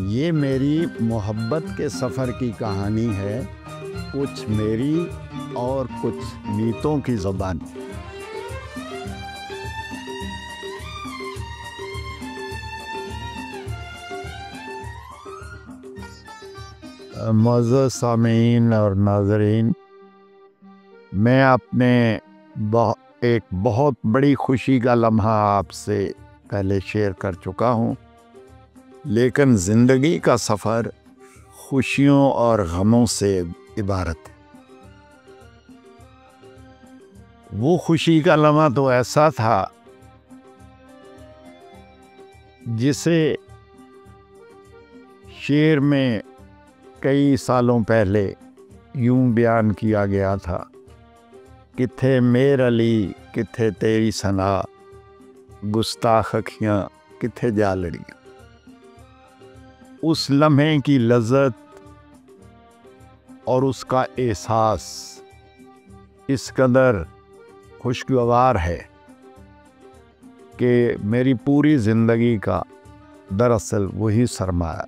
ये मेरी मोहब्बत के सफ़र की कहानी है, कुछ मेरी और कुछ नीतों की ज़बान। मुअज़्ज़ज़ सामीन और नाज़रीन, मैं अपने एक बहुत बड़ी खुशी का लम्हा आपसे पहले शेयर कर चुका हूँ, लेकिन ज़िंदगी का सफ़र खुशियों और गमों से इबारत है। वो खुशी का लम्हा तो ऐसा था जिसे शेर में कई सालों पहले यूं बयान किया गया था, किथे मेर अली किथे तेरी सना, गुस्ताख अखियाँ किथे जा लड़ियाँ। उस लम्हे की लज़्ज़त और उसका एहसास इस कदर खुशगवार है कि मेरी पूरी ज़िंदगी का दरअसल वही सरमाया।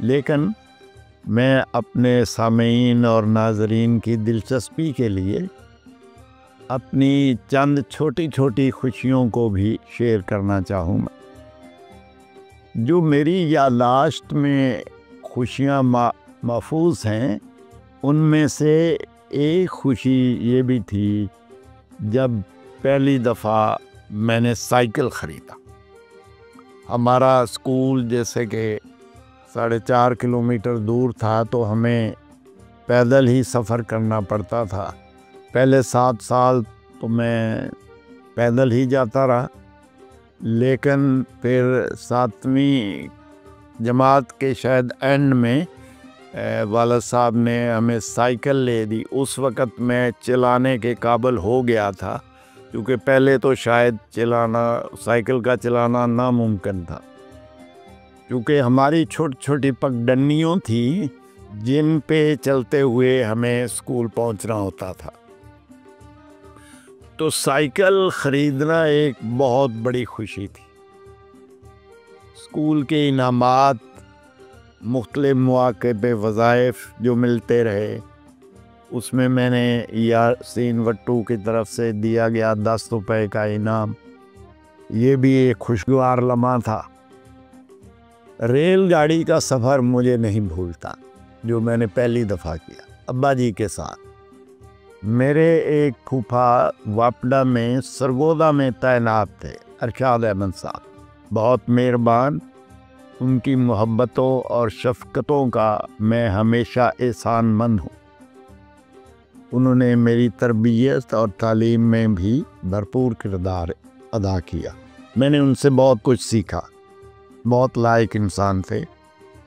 लेकिन मैं अपने सामीन और नाज़रीन की दिलचस्पी के लिए अपनी चंद छोटी छोटी खुशियों को भी शेयर करना चाहूँगा। जो मेरी याददाश्त में खुशियाँ महफूज हैं, उनमें से एक खुशी ये भी थी जब पहली दफ़ा मैंने साइकिल ख़रीदा। हमारा स्कूल जैसे कि 4.5 किलोमीटर दूर था, तो हमें पैदल ही सफ़र करना पड़ता था। पहले 7 साल तो मैं पैदल ही जाता रहा, लेकिन फिर 7वीं जमात के शायद एंड में वालिद साहब ने हमें साइकिल ले दी। उस वक़्त मैं चलाने के काबिल हो गया था, क्योंकि पहले तो शायद साइकिल का चलाना नामुमकिन था, क्योंकि हमारी छोटी छोटी पगडंडियों थी जिन पे चलते हुए हमें स्कूल पहुंचना होता था। तो साइकिल ख़रीदना एक बहुत बड़ी खुशी थी। स्कूल के इनामात, मुख्तलिफ मौक़े पे वज़ाइफ जो मिलते रहे, उसमें मैंने यासीन वट्टू की तरफ से दिया गया 10 रुपए का इनाम, ये भी एक खुशगवार लम्हा था। रेलगाड़ी का सफ़र मुझे नहीं भूलता जो मैंने पहली दफ़ा किया अब्बा जी के साथ। मेरे एक फूफा वापडा में सरगोदा में तैनात थे, अरशाद अहमद साहब, बहुत मेहरबान। उनकी मोहब्बतों और शफ़क़तों का मैं हमेशा एहसानमंद हूँ। उन्होंने मेरी तरबियत और तालीम में भी भरपूर किरदार अदा किया। मैंने उनसे बहुत कुछ सीखा। बहुत लायक इंसान थे,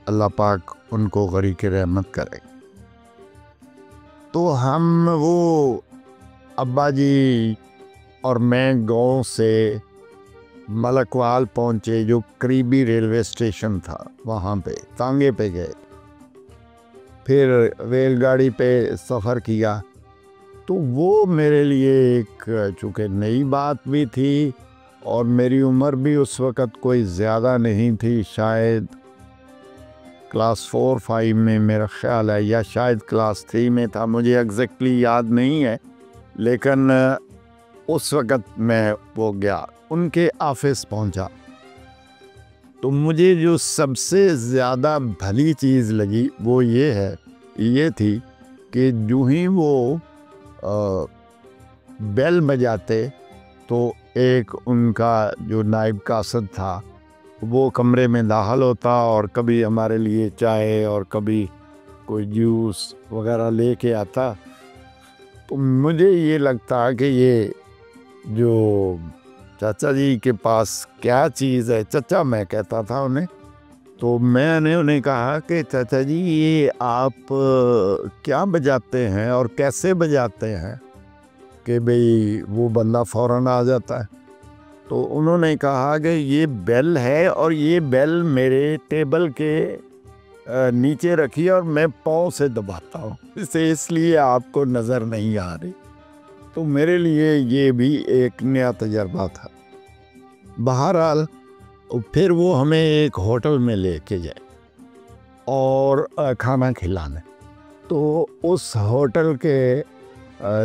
अल्लाह पाक उनको गरीक़ रहमत करे। तो हम वो अब्बा जी और मैं गांव से मलकवाल पहुँचे, जो करीबी रेलवे स्टेशन था, वहाँ पे तांगे पे गए। फिर रेलगाड़ी पे सफ़र किया, तो वो मेरे लिए एक चूँकि नई बात भी थी और मेरी उम्र भी उस वक़्त कोई ज़्यादा नहीं थी, शायद क्लास 4-5 में मेरा ख़्याल है, या शायद क्लास 3 में था, मुझे एग्जैक्टली याद नहीं है। लेकिन उस वक़्त मैं वो गया, उनके ऑफिस पहुंचा, तो मुझे जो सबसे ज़्यादा भली चीज़ लगी वो ये थी कि जो ही वो बेल बजाते तो एक उनका जो नायब कासद था वो कमरे में दाखिल होता और कभी हमारे लिए चाय और कभी कोई जूस वगैरह लेके आता। तो मुझे ये लगता कि ये जो चाचा जी के पास क्या चीज़ है, चाचा मैं कहता था उन्हें, तो मैंने उन्हें कहा कि चाचा जी ये आप क्या बजाते हैं और कैसे बजाते हैं कि भाई वो बंदा फ़ौरन आ जाता है। तो उन्होंने कहा कि ये बेल है और ये बेल मेरे टेबल के नीचे रखी है और मैं पाँव से दबाता हूँ, इसलिए आपको नज़र नहीं आ रही। तो मेरे लिए ये भी एक नया तजर्बा था। बहरहाल फिर वो हमें एक होटल में लेके गए। और खाना खिलाने। तो उस होटल के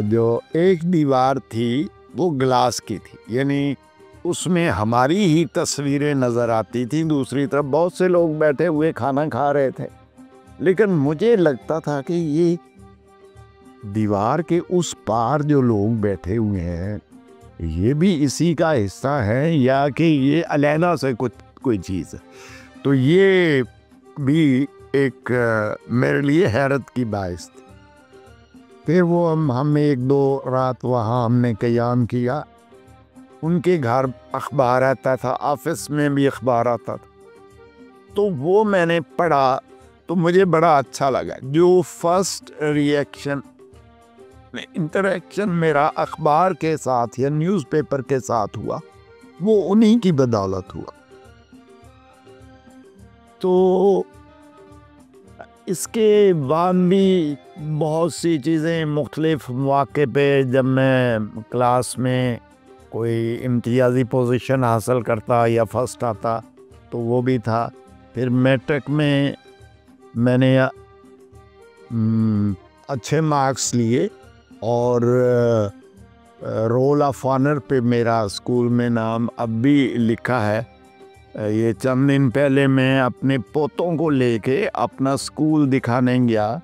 जो एक दीवार थी वो ग्लास की थी, यानी उसमें हमारी ही तस्वीरें नज़र आती थी। दूसरी तरफ बहुत से लोग बैठे हुए खाना खा रहे थे, लेकिन मुझे लगता था कि ये दीवार के उस पार जो लोग बैठे हुए हैं ये भी इसी का हिस्सा है या कि ये अलैदा से कुछ कोई चीज़ है। तो ये भी एक मेरे लिए हैरत की बाइस थी। फिर वो हम एक दो रात वहाँ हमने क़याम किया। उनके घर अखबार आता था, ऑफिस में भी अखबार आता था, तो वो मैंने पढ़ा तो मुझे बड़ा अच्छा लगा। जो फर्स्ट रिएक्शन इंटरेक्शन मेरा अखबार के साथ या न्यूज़पेपर के साथ हुआ वो उन्हीं की बदौलत हुआ। तो इसके बाद भी बहुत सी चीज़ें मुख्तलिफ मौके पे जब मैं क्लास में कोई इम्तियाज़ी पोजीशन हासिल करता या फर्स्ट आता तो वो भी था। फिर मैट्रिक में मैंने अच्छे मार्क्स लिए और रोल ऑफ ऑनर पे मेरा स्कूल में नाम अब भी लिखा है। ये चंद दिन पहले मैं अपने पोतों को लेके अपना स्कूल दिखाने गया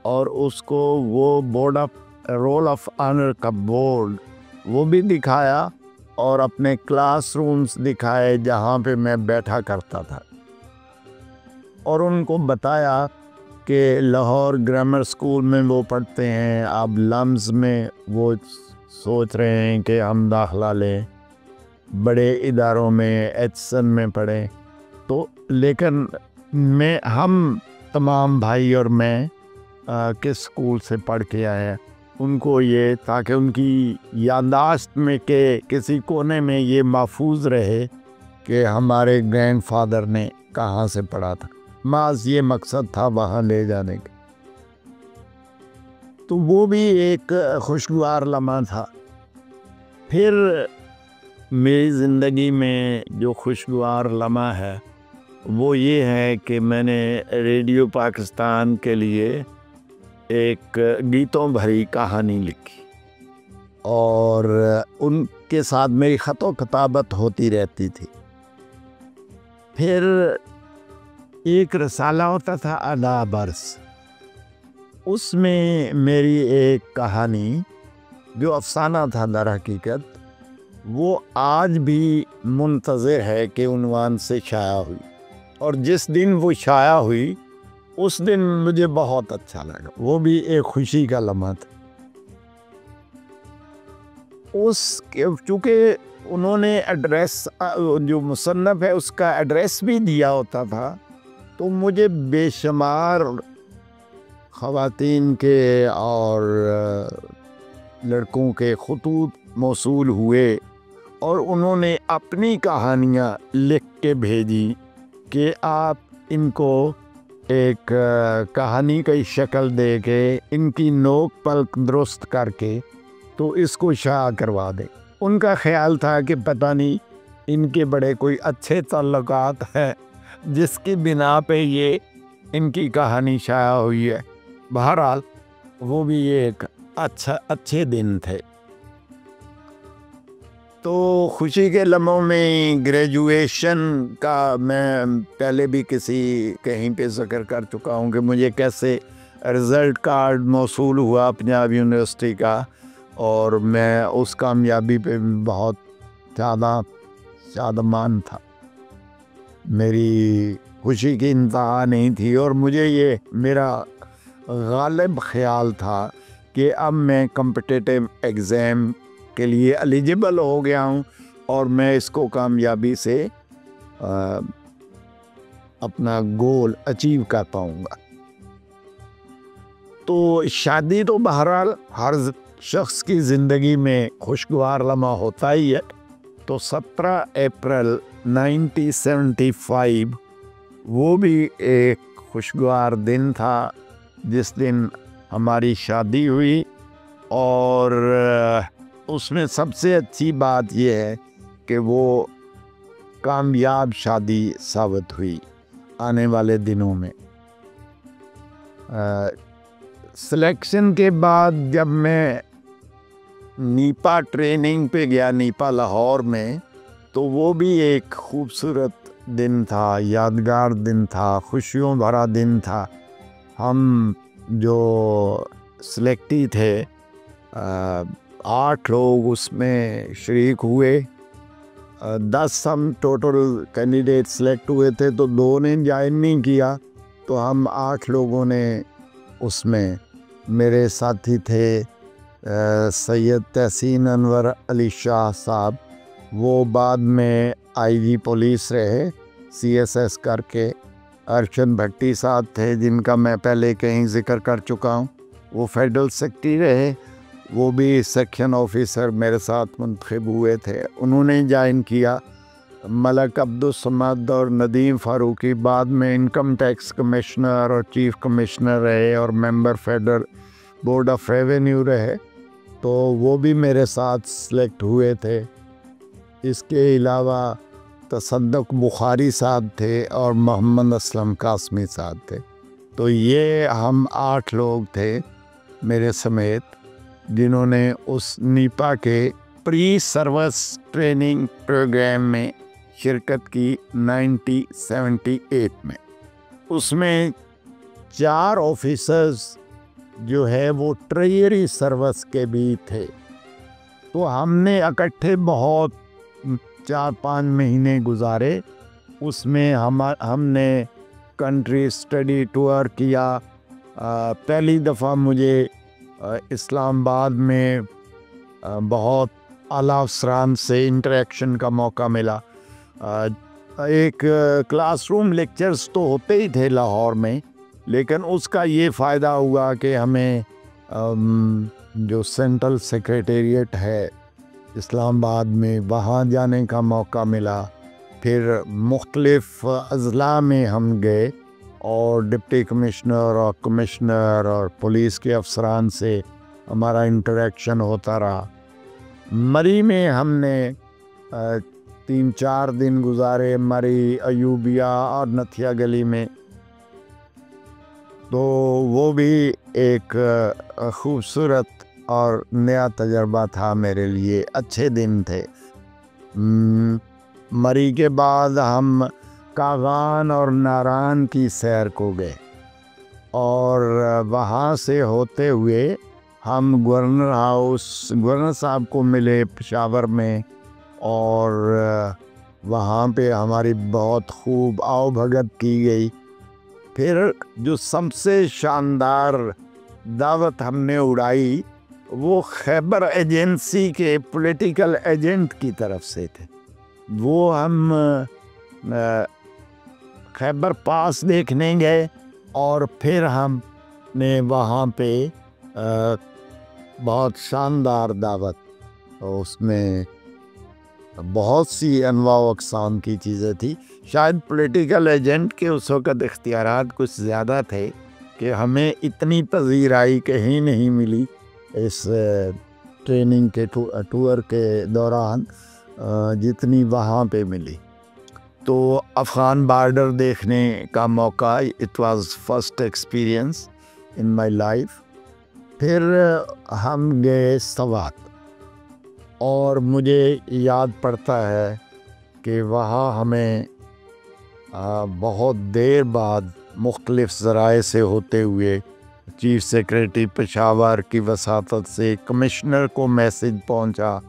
और उसको वो board of roll of honour का बोर्ड वो भी दिखाया और अपने क्लासरूम्स दिखाए जहाँ पे मैं बैठा करता था और उनको बताया कि लाहौर ग्रामर स्कूल में वो पढ़ते हैं, अब लम्स में वो सोच रहे हैं कि हम दाखिला लें, बड़े इदारों में एचसन में पढ़ें। तो लेकिन हम तमाम भाई और मैं किस स्कूल से पढ़ के आए हैं, उनको ये ताकि उनकी याददाश्त में के किसी कोने में ये महफूज रहे कि हमारे ग्रैंडफादर ने कहाँ से पढ़ा था। मास ये मकसद था वहाँ ले जाने का। तो वो भी एक खुशगवार लम्हा था। फिर मेरी ज़िंदगी में जो खुशगवार लम्हा है वो ये है कि मैंने रेडियो पाकिस्तान के लिए एक गीतों भरी कहानी लिखी और उनके साथ मेरी ख़तो किताबत होती रहती थी। फिर एक रसाला होता था अदा बरस, उसमें मेरी एक कहानी जो अफसाना था दर हकीकत वो आज भी मुंतज़िर है कि उन्वान से शाया हुई और जिस दिन वो शाया हुई उस दिन मुझे बहुत अच्छा लगा। वो भी एक खुशी का लम्हा था। चूँकि उन्होंने एड्रेस जो मुसन्नफ़ है उसका एड्रेस भी दिया होता था तो मुझे बेशुमार ख़वातीन के और लड़कों के ख़ुतूत मौसूल हुए और उन्होंने अपनी कहानियाँ लिख के भेजी कि आप इनको एक कहानी की शक्ल दे के इनकी नोक पलक दुरुस्त करके तो इसको शाया करवा दें। उनका ख्याल था कि पता नहीं इनके बड़े कोई अच्छे ताल्लुकात हैं जिसकी बिना पे ये इनकी कहानी शाया हुई है। बहरहाल वो भी एक अच्छे दिन थे। तो खुशी के लम्हों में ग्रेजुएशन का मैं पहले भी कहीं पे ज़िक्र कर चुका हूँ कि मुझे कैसे रिज़ल्ट कार्ड मौसूल हुआ पंजाब यूनिवर्सिटी का और मैं उस कामयाबी पे बहुत ज़्यादा शादमान था। मेरी खुशी की इंतहा नहीं थी और मुझे ये मेरा गालिब ख़्याल था कि अब मैं कॉम्पिटिटिव एग्ज़ाम के लिए एलिजिबल हो गया हूँ और मैं इसको कामयाबी से अपना गोल अचीव कर पाऊँगा। तो शादी तो बहरहाल हर शख्स की ज़िंदगी में खुशगवार लम्हा होता ही है। तो 17 अप्रैल 1975 वो भी एक खुशगवार दिन था जिस दिन हमारी शादी हुई और उसमें सबसे अच्छी बात यह है कि वो कामयाब शादी साबित हुई आने वाले दिनों में। सिलेक्शन के बाद जब मैं नीपा ट्रेनिंग पे गया, नीपा लाहौर में, तो वो भी एक खूबसूरत दिन था, यादगार दिन था, खुशियों भरा दिन था। हम जो सिलेक्टी थे 8 लोग उसमें शरीक हुए। 10 हम टोटल कैंडिडेट सेलेक्ट हुए थे, तो 2 ने ज्वाइन नहीं किया, तो हम 8 लोगों ने उसमें, मेरे साथी थे सैयद तहसीन अनवर अली शाह साहब, वो बाद में आईजी पुलिस रहे CSS करके। अर्शद भट्टी साहब थे जिनका मैं पहले कहीं जिक्र कर चुका हूँ, वो फेडरल सेक्रेटरी रहे, वो भी सेक्शन ऑफिसर मेरे साथ मुंतखब हुए थे, उन्होंने ज्वाइन किया। मलक अब्दुल समद और नदीम फारूकी बाद में इनकम टैक्स कमिश्नर और चीफ कमिश्नर रहे और member federal board of revenue रहे, तो वो भी मेरे साथ सेलेक्ट हुए थे। इसके अलावा तसद्दुक बुखारी साहब थे और मोहम्मद असलम कासमी साहब थे। तो ये हम 8 लोग थे मेरे समेत जिन्होंने उस नीपा के प्री सर्विस ट्रेनिंग प्रोग्राम में शिरकत की 1978 में। उसमें 4 ऑफिसर्स जो है वो ट्रेजरी सर्विस के भी थे। तो हमने इकट्ठे बहुत 4-5 महीने गुजारे। उसमें हमने कंट्री स्टडी टूर किया। पहली दफ़ा मुझे इस्लामाबाद में बहुत आला अफसरान से इंटरेक्शन का मौका मिला। एक क्लासरूम लेक्चर्स तो होते ही थे लाहौर में, लेकिन उसका ये फ़ायदा हुआ कि हमें जो सेंट्रल सेक्रेटेरिएट है इस्लामाबाद में, वहाँ जाने का मौका मिला। फिर मुख्तलिफ़ अज़ला में हम गए और डिप्टी कमिश्नर और कमिश्नर और पुलिस के अफसरान से हमारा इंटरेक्शन होता रहा। मरी में हमने 3-4 दिन गुजारे, मरी, अयूबिया और नथिया गली में। तो वो भी एक खूबसूरत और नया तजर्बा था मेरे लिए, अच्छे दिन थे। मरी के बाद हम कागान और नारान की सैर को गए और वहाँ से होते हुए हम गवर्नर हाउस, गवर्नर साहब को मिले पेशावर में, और वहाँ पे हमारी बहुत खूब आओ भगत की गई। फिर जो सबसे शानदार दावत हमने उड़ाई वो खैबर एजेंसी के पॉलिटिकल एजेंट की तरफ से थे। वो हम खैबर पास देखने गए और फिर हमने वहाँ पे बहुत शानदार दावत, उसमें बहुत सी अनवा अक़साम की चीज़ें थी। शायद पॉलिटिकल एजेंट के उस वक़्त इख्तियारात कुछ ज़्यादा थे कि हमें इतनी पज़ीराई कहीं नहीं मिली इस ट्रेनिंग के टूर के दौरान जितनी वहाँ पे मिली। तो अफ़गान बॉर्डर देखने का मौका, it was first experience in my life. फिर हम गए सवात और मुझे याद पड़ता है कि वहाँ हमें बहुत देर बाद मुख्तलिफ़ ज़राए से होते हुए चीफ सेक्रेटरी पेशावर की वसातत से कमिश्नर को मैसेज पहुँचा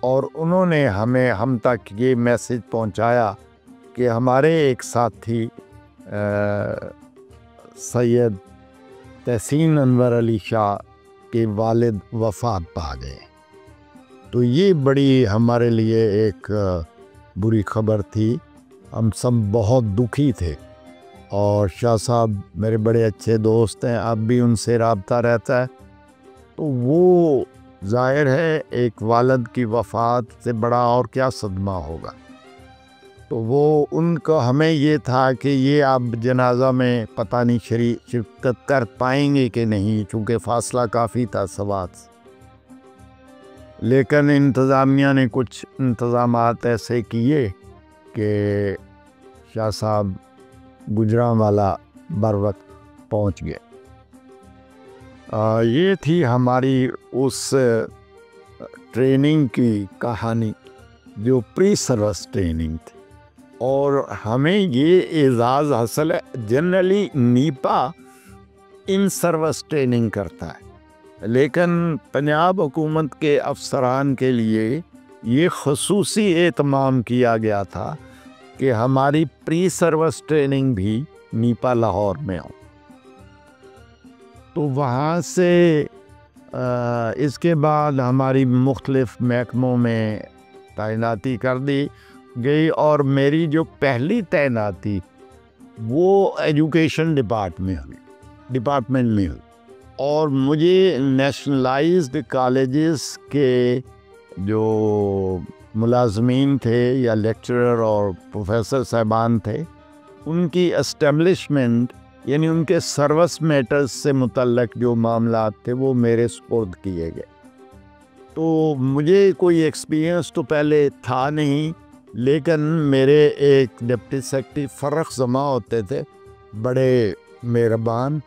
और उन्होंने हम तक ये मैसेज पहुँचाया कि हमारे एक साथी सैयद तहसीन अनवर अली शाह के वालिद वफ़ात पा गए। तो ये बड़ी हमारे लिए एक बुरी खबर थी। हम सब बहुत दुखी थे और शाह साहब मेरे बड़े अच्छे दोस्त हैं, अब भी उनसे राब्ता रहता है। तो वो ज़ाहिर है एक वालिद की वफ़ात से बड़ा और क्या सदमा होगा। तो वो उनका हमें ये था कि ये आप जनाजा में पता नहीं शिरकत कर पाएंगे कि नहीं, चूँकि फ़ासला काफ़ी था सवात से। लेकिन इंतज़ामिया ने कुछ इंतज़ामात ऐसे किए कि शाह साहब गुजरांवाला बर वक्त पहुँच गए। ये थी हमारी उस ट्रेनिंग की कहानी जो प्री सर्विस ट्रेनिंग थी। और हमें ये एजाज़ हासिल है, generally Nipah in service training करता है, लेकिन पंजाब हुकूमत के अफसरान के लिए ये ख़ुसूसी एहतमाम किया गया था कि हमारी प्री सर्विस ट्रेनिंग भी नीपा लाहौर में हो। तो वहाँ से इसके बाद हमारी मुख्तलिफ़ महकमों में तैनाती कर दी गई और मेरी जो पहली तैनाती वो एजुकेशन डिपार्टमेंट में हुई और मुझे नेशनलाइज्ड कॉलेजेस के जो मुलाजमीन थे या लेक्चरर और प्रोफेसर साहबान थे उनकी एस्टेब्लिशमेंट यानी उनके सर्विस मैटर्स से मुतल्लक जो मामलात थे वो मेरे सुपुर्द किए गए। तो मुझे कोई एक्सपीरियंस तो पहले था नहीं, लेकिन मेरे एक डिप्टी सेक्रेटरी फ़र्रुख जमा होते थे, बड़े मेहरबान,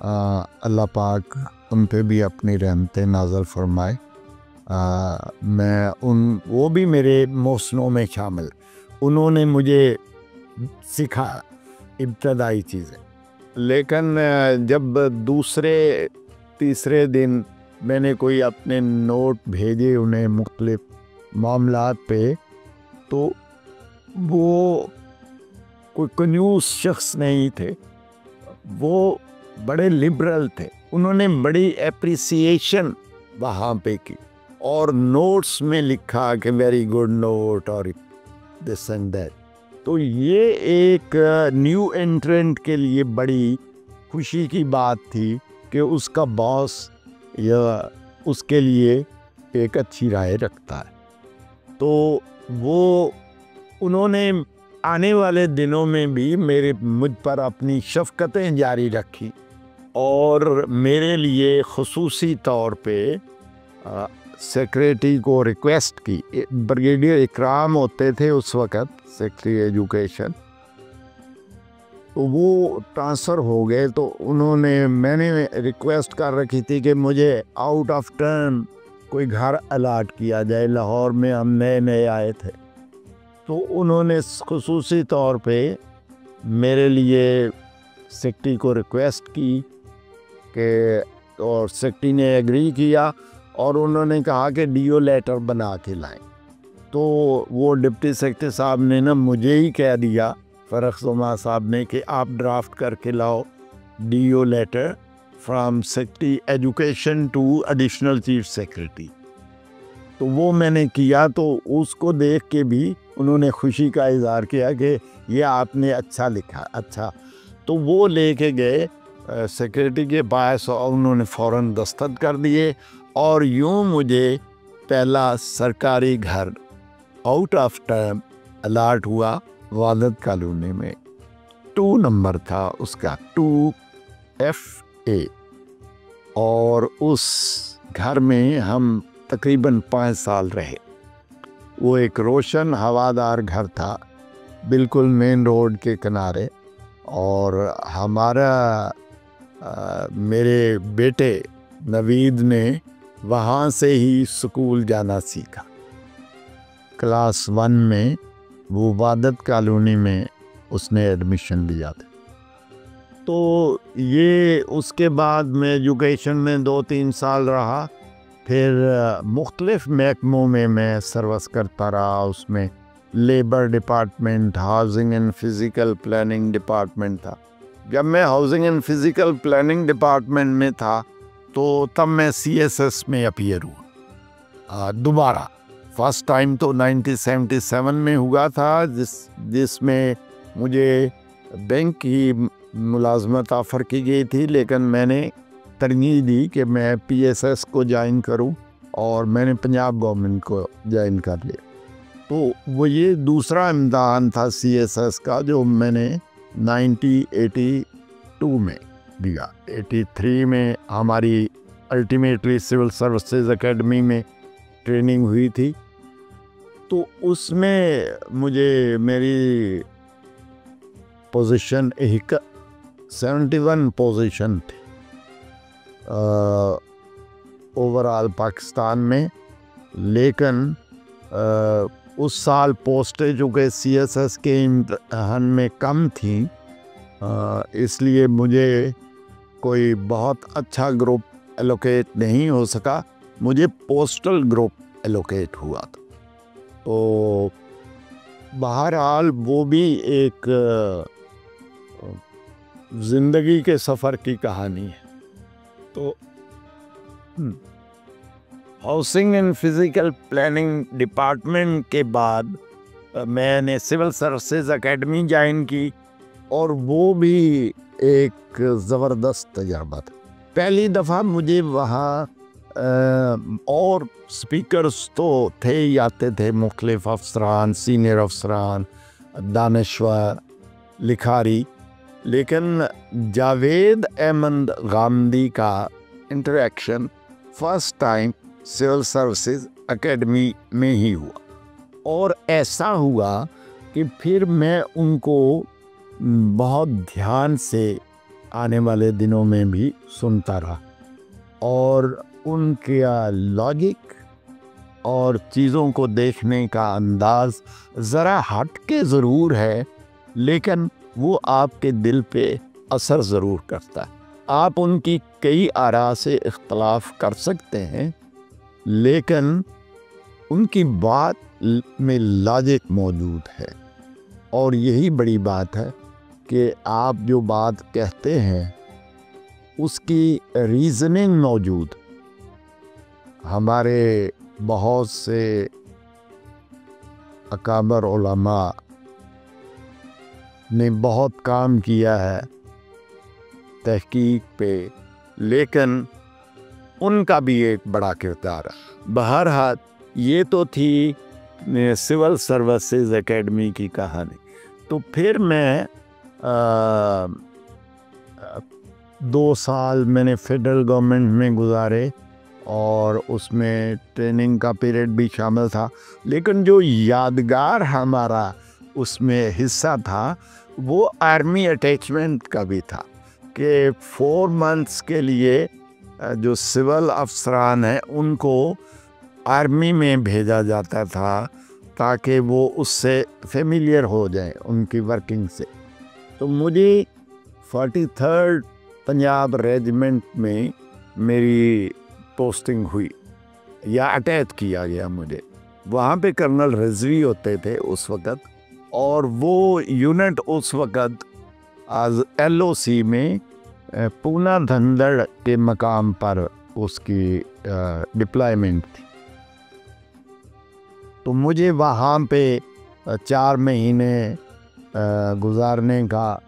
अल्लाह पाक उन पे भी अपनी रहमतें नाज़िल फरमाए। वो भी मेरे मोहसिनों में शामिल, उन्होंने मुझे सिखाया इब्तदाई चीज़ें। लेकिन जब दूसरे तीसरे दिन मैंने कोई अपने नोट भेजे उन्हें मुख्तलिफ मामलात पे, तो वो कोई कंजूस शख्स नहीं थे, वो बड़े लिबरल थे। उन्होंने बड़ी एप्रिसिएशन वहाँ पे की और नोट्स में लिखा कि वेरी गुड नोट और दिस एंड दैट। तो ये एक न्यू एंट्रेंट के लिए बड़ी खुशी की बात थी कि उसका बॉस या उसके लिए एक अच्छी राय रखता है। तो वो उन्होंने आने वाले दिनों में भी मुझ पर अपनी शफ़क़तें जारी रखी और मेरे लिए ख़ुसूसी तौर पे सेक्रेटरी को रिक्वेस्ट की। ब्रिगेडियर इकराम होते थे उस वक़्त सेक्रेटरी एजुकेशन, तो वो ट्रांसफ़र हो गए। तो मैंने रिक्वेस्ट कर रखी थी कि मुझे आउट ऑफ टर्न कोई घर अलाट किया जाए, लाहौर में हम नए नए आए थे। तो उन्होंने ख़ुसूसी तौर पे मेरे लिए सेक्रेटरी को रिक्वेस्ट की कि, और सेक्रेटरी ने एग्री किया और उन्होंने कहा कि डीओ लेटर बना के लाएं। तो वो डिप्टी सेक्रेटरी साहब ने ना मुझे ही कह दिया, फ़र्रुख ज़मा साहब ने, कि आप ड्राफ्ट करके लाओ DO letter from secretary education to additional chief secretary. तो वो मैंने किया, तो उसको देख के भी उन्होंने खुशी का इज़हार किया कि ये आपने अच्छा लिखा, अच्छा। तो वो लेके गए सेक्रेटरी के पास और उन्होंने फ़ौरन दस्तखत कर दिए और यूँ मुझे पहला सरकारी घर आउट ऑफ टर्म अलाट हुआ वादत कॉलोनी में। 2 नंबर था उसका, 2FA, और उस घर में हम तकरीबन 5 साल रहे। वो एक रोशन हवादार घर था, बिल्कुल मेन रोड के किनारे, और मेरे बेटे नवीद ने वहाँ से ही स्कूल जाना सीखा। क्लास 1 में वो वादत कॉलोनी में उसने एडमिशन लिया था। तो ये उसके बाद मैं एजुकेशन में 2-3 साल रहा, फिर मुख्तलिफ़ महकमों में मैं सर्विस करता रहा। उसमें labour department, housing and physical planning department था। जब मैं housing and physical planning department में था तो तब मैं CSS में अपीयर हुआ दोबारा। फर्स्ट टाइम तो 1977 में हुआ था, जिसमें मुझे बैंक की मुलाजमत ऑफ़र की गई थी, लेकिन मैंने तरजीह दी कि मैं PSS को ज्वाइन करूं और मैंने पंजाब गवर्नमेंट को ज्वाइन कर लिया। तो वो ये दूसरा इम्तिहान था CSS का जो मैंने 1982 में दिया। 83 में हमारी अल्टीमेटली सिविल सर्विसेज एकेडमी में ट्रेनिंग हुई थी। तो उसमें मुझे मेरी पोजीशन 71 पोजीशन थी। ओवरऑल पाकिस्तान में। लेकिन उस साल पोस्टें जो कि CSS के इम्तहान में कम थी, इसलिए मुझे कोई बहुत अच्छा ग्रुप एलोकेट नहीं हो सका। मुझे पोस्टल ग्रुप एलोकेट हुआ था। तो बहरहाल वो भी एक ज़िंदगी के सफ़र की कहानी है। तो housing and physical planning department के बाद मैंने सिविल सर्विसेज एकेडमी ज्वाइन की, और वो भी एक ज़बरदस्त तजर्बा था। पहली दफ़ा मुझे वहाँ और स्पीकर्स तो थे ही आते थे, मुख्तलिफ अफसरान, सीनियर अफसरान, दानश्वर, लिखारी, लेकिन जावेद अहमद गामदी का interaction first time civil services academy में ही हुआ। और ऐसा हुआ कि फिर मैं उनको बहुत ध्यान से आने वाले दिनों में भी सुनता रहा, और उनका लॉजिक और चीज़ों को देखने का अंदाज़ ज़रा हट के ज़रूर है, लेकिन वो आपके दिल पे असर ज़रूर करता है। आप उनकी कई आरा से इख्तलाफ कर सकते हैं, लेकिन उनकी बात में लॉजिक मौजूद है। और यही बड़ी बात है कि आप जो बात कहते हैं उसकी रीज़निंग मौजूद। हमारे बहुत से अकाबर उलमा ने बहुत काम किया है तहकीक पे, लेकिन उनका भी एक बड़ा किरदार है। बहरहाल ये तो थी सिविल सर्विसेज एकेडमी की कहानी। तो फिर मैं 2 साल मैंने फेडरल गवर्नमेंट में गुजारे, और उसमें ट्रेनिंग का पीरियड भी शामिल था। लेकिन जो यादगार हमारा उसमें हिस्सा था वो आर्मी अटैचमेंट का भी था, कि 4 मंथ्स के लिए जो सिविल अफसरान हैं उनको आर्मी में भेजा जाता था, ताकि वो उससे फेमिलियर हो जाए उनकी वर्किंग से। तो मुझे 43rd पंजाब रेजिमेंट में मेरी पोस्टिंग हुई, या अटैच किया गया मुझे। वहाँ पे कर्नल रिजवी होते थे उस वक़्त, और वो यूनिट उस वक़्त आज LOC में पूना धंधड़ के मकाम पर उसकी डिप्लॉयमेंट थी। तो मुझे वहाँ पे 4 महीने गुजारने का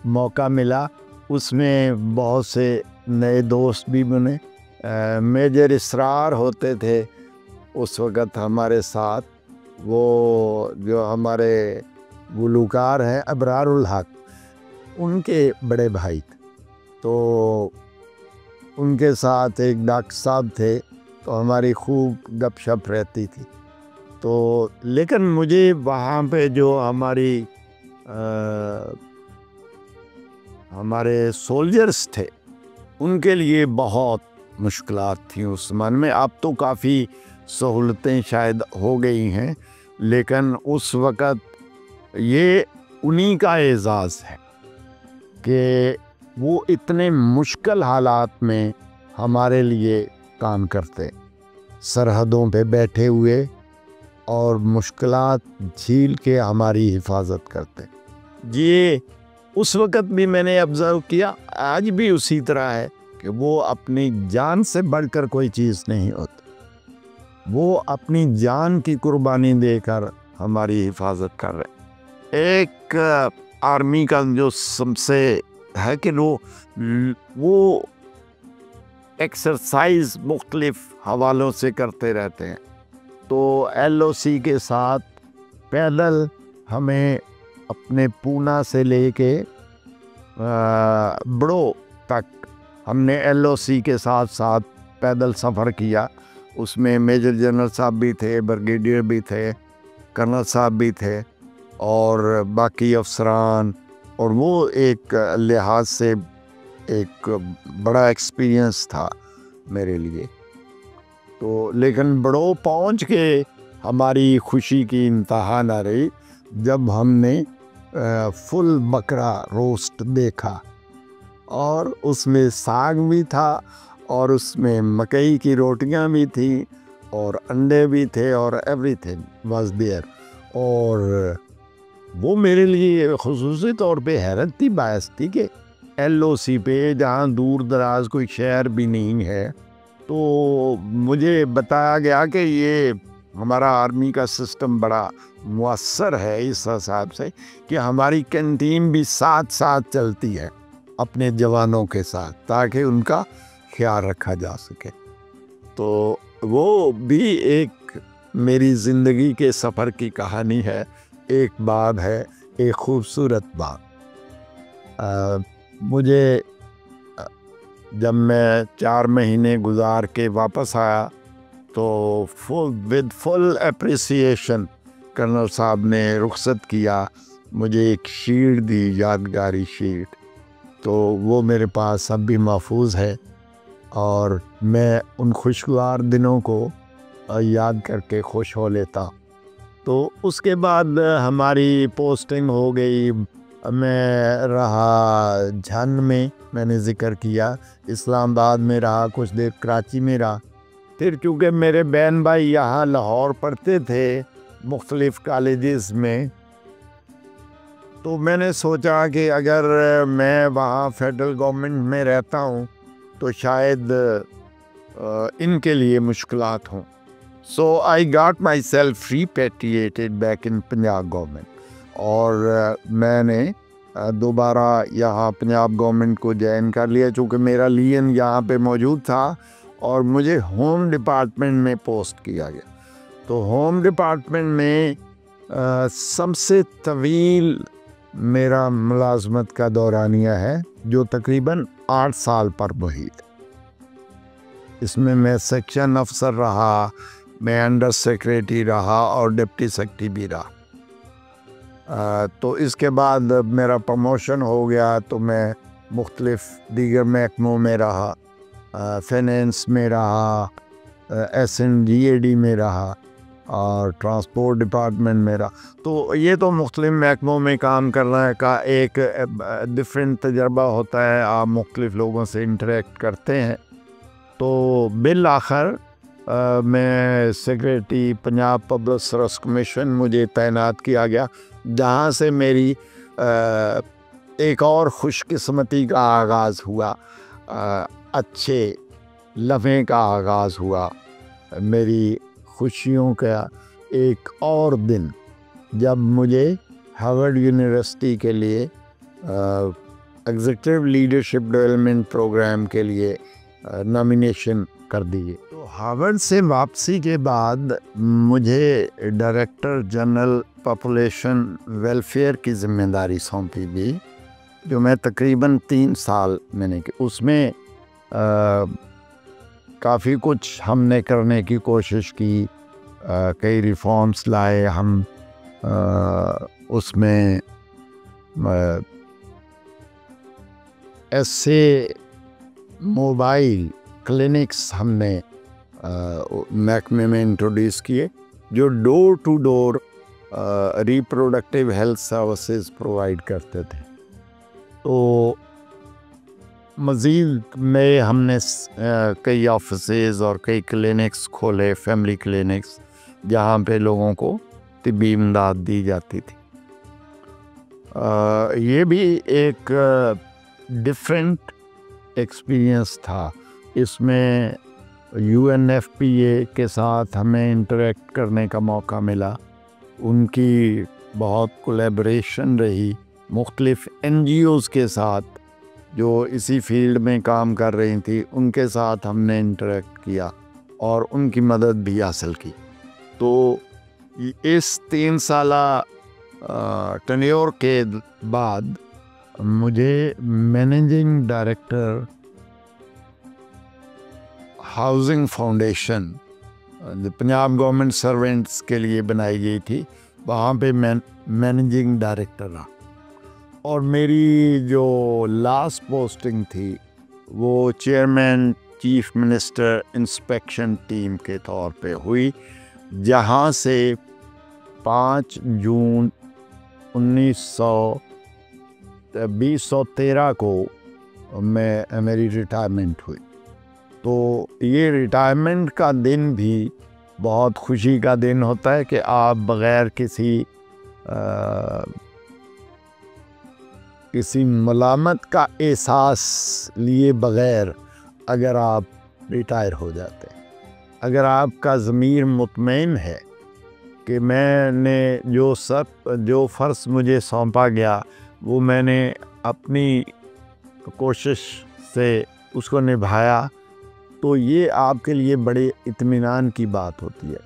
मौका मिला। उसमें बहुत से नए दोस्त भी बने। मेजर इसरार होते थे उस वक़्त हमारे साथ, वो जो हमारे गुलूकार हैं अबरारुल हक, उनके बड़े भाई थे। तो उनके साथ एक डॉक्टर साहब थे, तो हमारी खूब गपशप रहती थी। तो लेकिन मुझे वहाँ पे जो हमारे सोल्जर्स थे उनके लिए बहुत मुश्किलात थी उस ज़माने में। अब तो काफ़ी सहूलतें शायद हो गई हैं, लेकिन उस वक़्त ये उन्हीं का एज़ाज़ है कि वो इतने मुश्किल हालात में हमारे लिए काम करते, सरहदों पे बैठे हुए, और मुश्किलात झील के हमारी हिफाजत करते। ये उस वक़्त भी मैंने ऑब्ज़र्व किया, आज भी उसी तरह है कि वो अपनी जान से बढ़कर कोई चीज़ नहीं होती। वो अपनी जान की कुर्बानी देकर हमारी हिफाजत कर रहे। एक आर्मी का जो सबसे है कि वो एक्सरसाइज मुख्तलिफ हवालों से करते रहते हैं। तो LOC के साथ पैदल हमें अपने पूना से लेके बड़ो तक हमने LOC के साथ साथ पैदल सफ़र किया। उसमें मेजर जनरल साहब भी थे, ब्रिगेडियर भी थे, कर्नल साहब भी थे, और बाकी अफसरान। और वो एक लिहाज से एक बड़ा एक्सपीरियंस था मेरे लिए। तो लेकिन बड़ों पहुंच के हमारी खुशी की इंतहा न रही जब हमने फुल बकरा रोस्ट देखा, और उसमें साग भी था, और उसमें मकई की रोटियां भी थी, और अंडे भी थे, और एवरीथिंग वाज देयर। और वो मेरे लिए खुसूसी तौर पे हैरत की बायस थी कि एलओसी पे, जहाँ दूर दराज कोई शहर भी नहीं है, तो मुझे बताया गया कि ये हमारा आर्मी का सिस्टम बड़ा मुअस्सर है इस हिसाब से कि हमारी कैंटीन भी साथ साथ चलती है अपने जवानों के साथ, ताकि उनका ख्याल रखा जा सके। तो वो भी एक मेरी ज़िंदगी के सफ़र की कहानी है, एक बात है, एक खूबसूरत बात। मुझे जब मैं 4 महीने गुजार के वापस आया तो फुल एप्रिसिएशन कर्नल साहब ने रुखसत किया, मुझे एक शील्ड दी, यादगारी शील्ड। तो वो मेरे पास अब भी महफूज है, और मैं उन खुशगवार दिनों को याद करके खुश हो लेता। तो उसके बाद हमारी पोस्टिंग हो गई। मैं रहा झन में, मैंने ज़िक्र किया, इस्लामाबाद में रहा, कुछ देर कराची में रहा। फिर चूँकि मेरे बहन भाई यहाँ लाहौर पढ़ते थे मुख्तलिफ़ कॉलेजेस में, तो मैंने सोचा कि अगर मैं वहाँ फेडरल गवर्नमेंट में रहता हूँ तो शायद इनके लिए मुश्किलात हों। So I got myself repatriated back in Punjab government, और मैंने दोबारा यहाँ पंजाब गवर्नमेंट को ज्वाइन कर लिया, चूँकि मेरा लियन यहाँ पे मौजूद था और मुझे होम डिपार्टमेंट में पोस्ट किया गया। तो होम डिपार्टमेंट में सबसे तवील मेरा मुलाजमत का दौरानिया है, जो तकरीबन 8 साल पर मुहित। इसमें मैं सेक्शन अफसर रहा, मैं अंडर सेक्रेटरी रहा, और डिप्टी सेक्रेटरी भी रहा। तो इसके बाद मेरा प्रमोशन हो गया, तो मैं मुख्तलिफ़ दीगर महकमों में रहा, फाइनेंस में रहा, SNDAD में रहा, और ट्रांसपोर्ट डिपार्टमेंट में रहा। तो ये तो मुख्तलिफ़ महकमों में काम करने का एक डिफरेंट तजर्बा होता है, आप मुख्तलिफ़ लोगों से इंटरेक्ट करते हैं। तो बिल आखिर मैं secretary Punjab public service commission मुझे तैनात किया गया, जहाँ से मेरी एक और खुशकिस्मती का आगाज़ हुआ, अच्छे लम्हे का आगाज़ हुआ, मेरी खुशियों का एक और दिन, जब मुझे हार्वर्ड यूनिवर्सिटी के लिए एग्जीक्यूटिव लीडरशिप डेवलपमेंट प्रोग्राम के लिए नॉमिनेशन कर दिए। तो हार्वर्ड से वापसी के बाद मुझे डायरेक्टर जनरल पॉपुलेशन वेलफेयर की ज़िम्मेदारी सौंपी गई, जो मैं तकरीबन 3 साल मैंने की। उसमें काफ़ी कुछ हमने करने की कोशिश की, कई रिफॉर्म्स लाए हम। उसमें ऐसे मोबाइल क्लिनिक्स हमने महकमे में इंट्रोड्यूस किए, जो door to door reproductive health services provide करते थे। तो मज़ीद में हमने कई ऑफिसेज और कई क्लिनिक्स खोले, फैमिली क्लिनिक्स, जहाँ पे लोगों को तिब्बी इमदाद दी जाती थी। ये भी एक डिफरेंट एक्सपीरियंस था। इसमें UNFPA के साथ हमें इंटरेक्ट करने का मौका मिला, उनकी बहुत कोलैबोरेशन रही मुख्तलिफ़ NGOs के साथ जो इसी फील्ड में काम कर रही थी, उनके साथ हमने इंटरेक्ट किया और उनकी मदद भी हासिल की। तो इस 3 साला टेन्योर के बाद मुझे managing director housing foundation Punjab government servants के लिए बनाई गई थी, वहाँ पे मैं मैनेजिंग डायरेक्टर रहा। और मेरी जो लास्ट पोस्टिंग थी वो chairman chief minister inspection team के तौर पे हुई, जहाँ से 5 जून 2013 को मेरी रिटायरमेंट हुई। तो ये रिटायरमेंट का दिन भी बहुत खुशी का दिन होता है कि आप बग़ैर किसी मलामत का एहसास लिए बग़ैर अगर आप रिटायर हो जाते हैं, अगर आपका ज़मीर मुतमईन है कि मैंने जो फ़र्ज़ मुझे सौंपा गया वो मैंने अपनी कोशिश से उसको निभाया, तो ये आपके लिए बड़े इत्मीनान की बात होती है।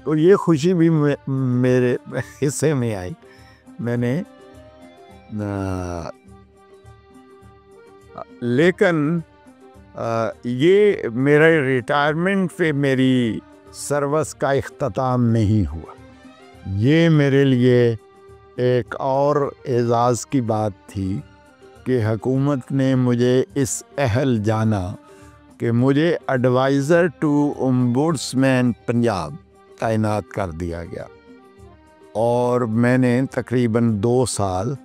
तो ये खुशी भी मेरे हिस्से में आई। मैंने लेकिन ये मेरे रिटायरमेंट पे मेरी सर्विस का इख्तिताम नहीं हुआ। ये मेरे लिए एक और एज़ाज़ की बात थी कि हुकूमत ने मुझे इस अहल जाना कि मुझे एडवाइज़र टू ओम्बुड्समैन पंजाब तैनात कर दिया गया, और मैंने तकरीबन 2 साल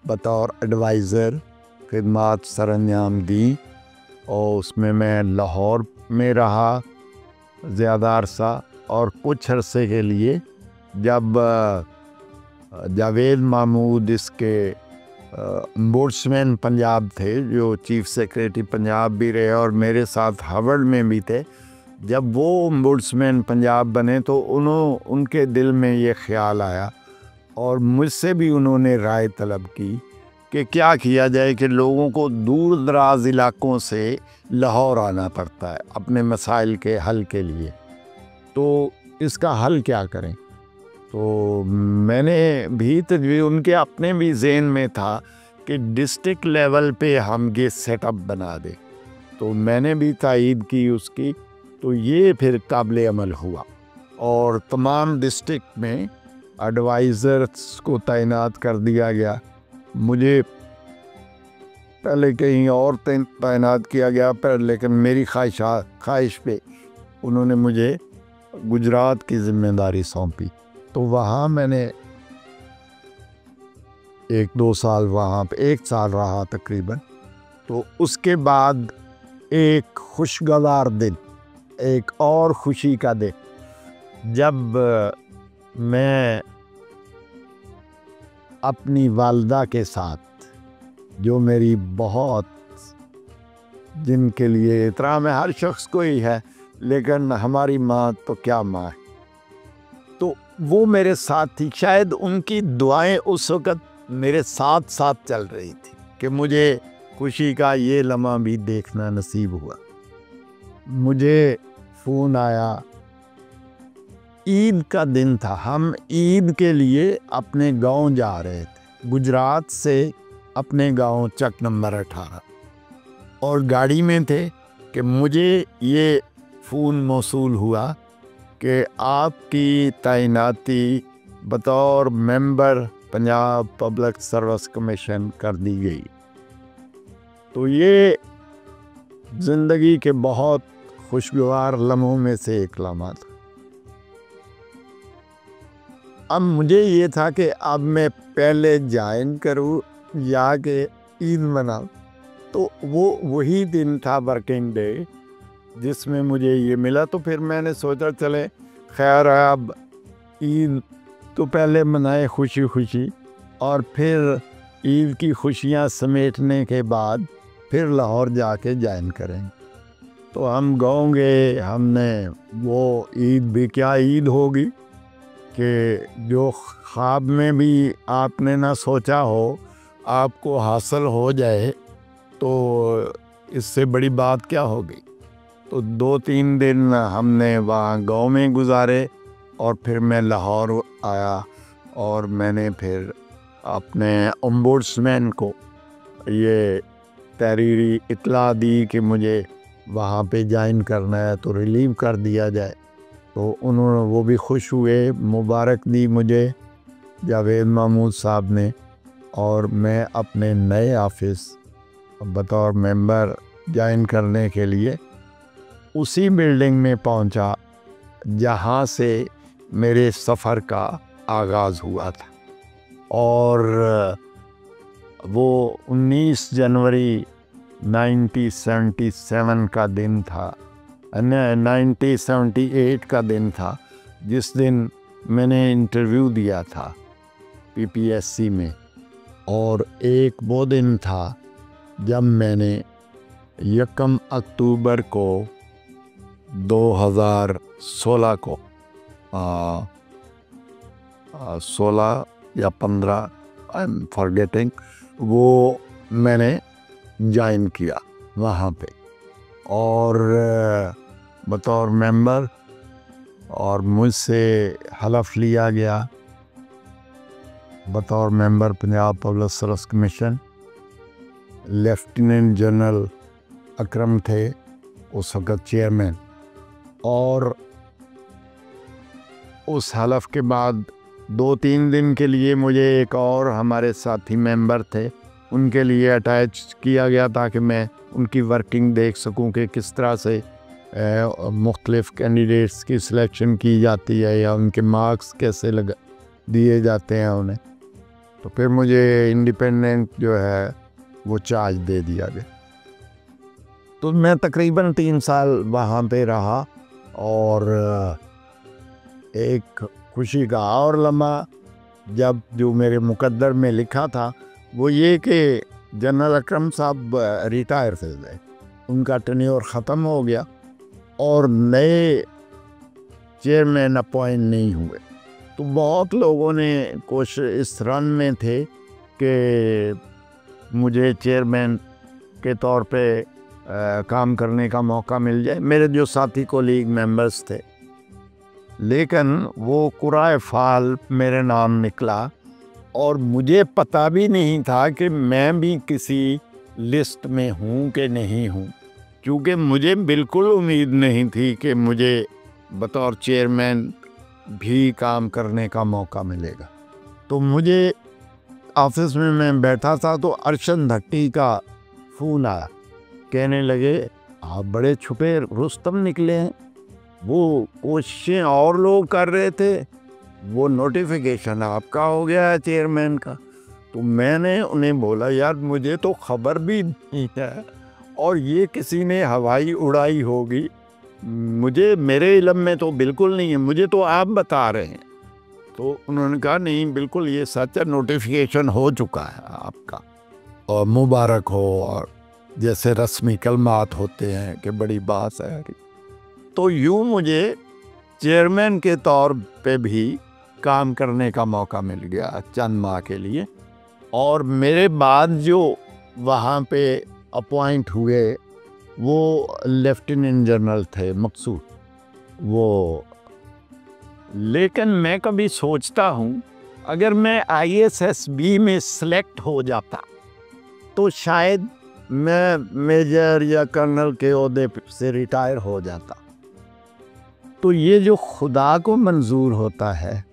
बतौर एडवाइज़र खिदमत सरअंजाम दी, और उसमें मैं लाहौर में रहा ज़्यादा अरसा, और कुछ अरसे के लिए जब जावेद महमूद इसके ओम्बुड्समैन पंजाब थे, जो चीफ सेक्रेटरी पंजाब भी रहे और मेरे साथ हार्वर्ड में भी थे, जब वो ओम्बुड्समैन पंजाब बने तो उनके दिल में ये ख्याल आया और मुझसे भी उन्होंने राय तलब की कि क्या किया जाए कि लोगों को दूर दराज इलाकों से लाहौर आना पड़ता है अपने मसाइल के हल के लिए, तो इसका हल क्या करें। तो मैंने भी तजवीज़, उनके अपने भी ज़हन में था कि डिस्ट्रिक्ट लेवल पे हम ये सेटअप बना दें, तो मैंने भी तायीद की उसकी। तो ये फिर काबिल अमल हुआ और तमाम डिस्ट्रिक्ट में एडवाइज़र्स को तैनात कर दिया गया। मुझे पहले कहीं और तैनात किया गया पर, लेकिन मेरी ख्वाहिश पे उन्होंने मुझे गुजरात की ज़िम्मेदारी सौंपी। तो वहाँ मैंने 1-2 साल वहाँ पे 1 साल रहा तकरीबन। तो उसके बाद एक खुशगवार दिन, एक और खुशी का दिन, जब मैं अपनी वालदा के साथ, जो मेरी बहुत, जिनके लिए एहतराम है हर शख्स को ही है, लेकिन हमारी माँ तो क्या माँ है, तो वो मेरे साथ थी। शायद उनकी दुआएं उस वक़्त मेरे साथ साथ चल रही थी कि मुझे खुशी का ये लम्हा भी देखना नसीब हुआ। मुझे फ़ोन आया, ईद का दिन था, हम ईद के लिए अपने गांव जा रहे थे, गुजरात से अपने गांव चक नंबर 18, और गाड़ी में थे कि मुझे ये फ़ोन मौसूल हुआ कि आपकी तैनाती बतौर member Punjab public service commission कर दी गई। तो ये ज़िंदगी के बहुत खुशगवार लम्हों में से एक लम्हा था। अब मुझे ये था कि अब मैं पहले ज्वाइन करूँ या कि ईद मनाऊँ। तो वो वही दिन था वर्किंग डे जिसमें मुझे ये मिला। तो फिर मैंने सोचा चले खैर अब ईद तो पहले मनाए खुशी खुशी, और फिर ईद की खुशियाँ समेटने के बाद फिर लाहौर जाके ज्वाइन करेंगे। तो हम गाँव गए, हमने वो ईद भी क्या ईद होगी कि जो ख्वाब में भी आपने ना सोचा हो आपको हासिल हो जाए, तो इससे बड़ी बात क्या होगी। तो 2-3 दिन हमने वहाँ गांव में गुजारे और फिर मैं लाहौर आया और मैंने फिर अपने ओम्बुड्समैन को ये तहरीरी इत्तला दी कि मुझे वहाँ पे ज्वाइन करना है तो रिलीव कर दिया जाए। तो उन्होंने, वो भी खुश हुए, मुबारक दी मुझे जावेद महमूद साहब ने और मैं अपने नए ऑफिस बतौर मेंबर ज्वाइन करने के लिए उसी बिल्डिंग में पहुंचा जहां से मेरे सफ़र का आगाज़ हुआ था। और वो 19 जनवरी 1977 का दिन था, 1978 का दिन था, जिस दिन मैंने इंटरव्यू दिया था पीपीएससी में। और एक वो दिन था जब मैंने 1 अक्टूबर को 2016 को 16 या 15, आई एम फॉरगेटिंग, वो मैंने ज्वाइन किया वहाँ पे और बतौर मेंबर। और मुझसे हलफ लिया गया बतौर member Punjab public service commission. Lieutenant general Akram थे उस वक़्त चेयरमैन। और उस हलफ के बाद 2-3 दिन के लिए मुझे एक और हमारे साथी मेंबर थे, उनके लिए अटैच किया गया ताकि मैं उनकी वर्किंग देख सकूं कि किस तरह से मुख्तलिफ कैंडिडेट्स की सिलेक्शन की जाती है या उनके मार्क्स कैसे दिए जाते हैं उन्हें। तो फिर मुझे इंडिपेंडेंट जो है वो चार्ज दे दिया गया। तो मैं तकरीबन 3 साल वहाँ पे रहा। और एक खुशी का और लम्हा जब जो मेरे मुकद्दर में लिखा था वो ये कि जनरल अकरम साहब रिटायर कर गए, उनका टेन्योर ख़त्म हो गया और नए चेयरमैन अपॉइंट नहीं हुए। तो बहुत लोगों ने कोशिश इस रन में थे कि मुझे चेयरमैन के तौर पे काम करने का मौका मिल जाए, मेरे जो साथी कोलीग मेंबर्स थे। लेकिन वो कुराए फाल मेरे नाम निकला और मुझे पता भी नहीं था कि मैं भी किसी लिस्ट में हूँ कि नहीं हूँ, क्योंकि मुझे बिल्कुल उम्मीद नहीं थी कि मुझे बतौर चेयरमैन भी काम करने का मौका मिलेगा। तो मुझे ऑफिस में मैं बैठा था तो अरशद धक्की का फ़ोन आया, कहने लगे आप बड़े छुपे रुस्तम निकले हैं, वो कोशिशें और लोग कर रहे थे, वो नोटिफिकेशन आपका हो गया है चेयरमैन का। तो मैंने उन्हें बोला यार मुझे तो खबर भी नहीं है और ये किसी ने हवाई उड़ाई होगी, मुझे मेरे इल्म में तो बिल्कुल नहीं है, मुझे तो आप बता रहे हैं। तो उन्होंने कहा नहीं बिल्कुल ये सच है, नोटिफिकेशन हो चुका है आपका और मुबारक हो, और जैसे रस्मी कलमात होते हैं कि बड़ी बात है। तो यूँ मुझे चेयरमैन के तौर पे भी काम करने का मौका मिल गया चंद माह के लिए। और मेरे बाद जो वहाँ पे अपॉइंट हुए वो लेफ्टिनेंट जनरल थे मकसूद वो। लेकिन मैं कभी सोचता हूँ अगर मैं ISSB में सेलेक्ट हो जाता तो शायद मैं मेजर या कर्नल के ओहदे से रिटायर हो जाता। तो ये जो खुदा को मंजूर होता है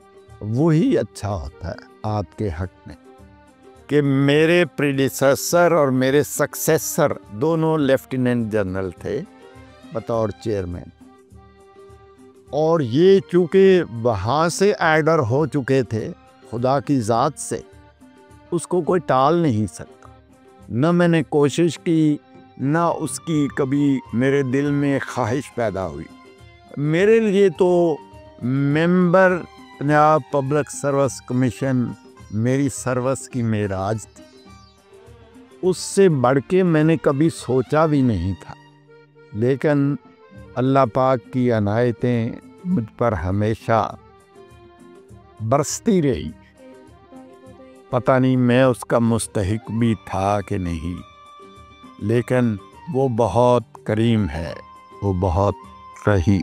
वही अच्छा होता है आपके हक में, कि मेरे प्रीडिसेसर और मेरे सक्सेसर दोनों लेफ्टिनेंट जनरल थे बतौर चेयरमैन। और ये चूँकि वहाँ से आर्डर हो चुके थे खुदा की ज़ात से, उसको कोई टाल नहीं सकता। न मैंने कोशिश की न उसकी कभी मेरे दिल में ख्वाहिश पैदा हुई। मेरे लिए तो member Punjab public service commission मेरी सर्विस की मेराज थी, उससे बढ़ के मैंने कभी सोचा भी नहीं था। लेकिन अल्लाह पाक की अनायतें मुझ पर हमेशा बरसती रही। पता नहीं मैं उसका मुस्तहिक भी था कि नहीं, लेकिन वो बहुत करीम है, वो बहुत रही।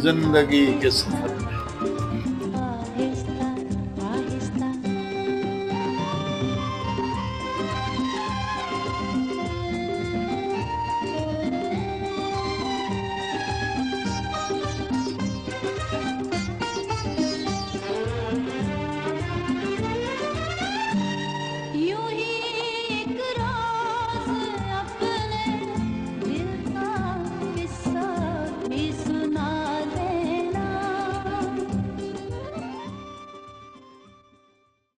जिंदगी के सफर में। आहिस्ता आहिस्ता यूं ही एक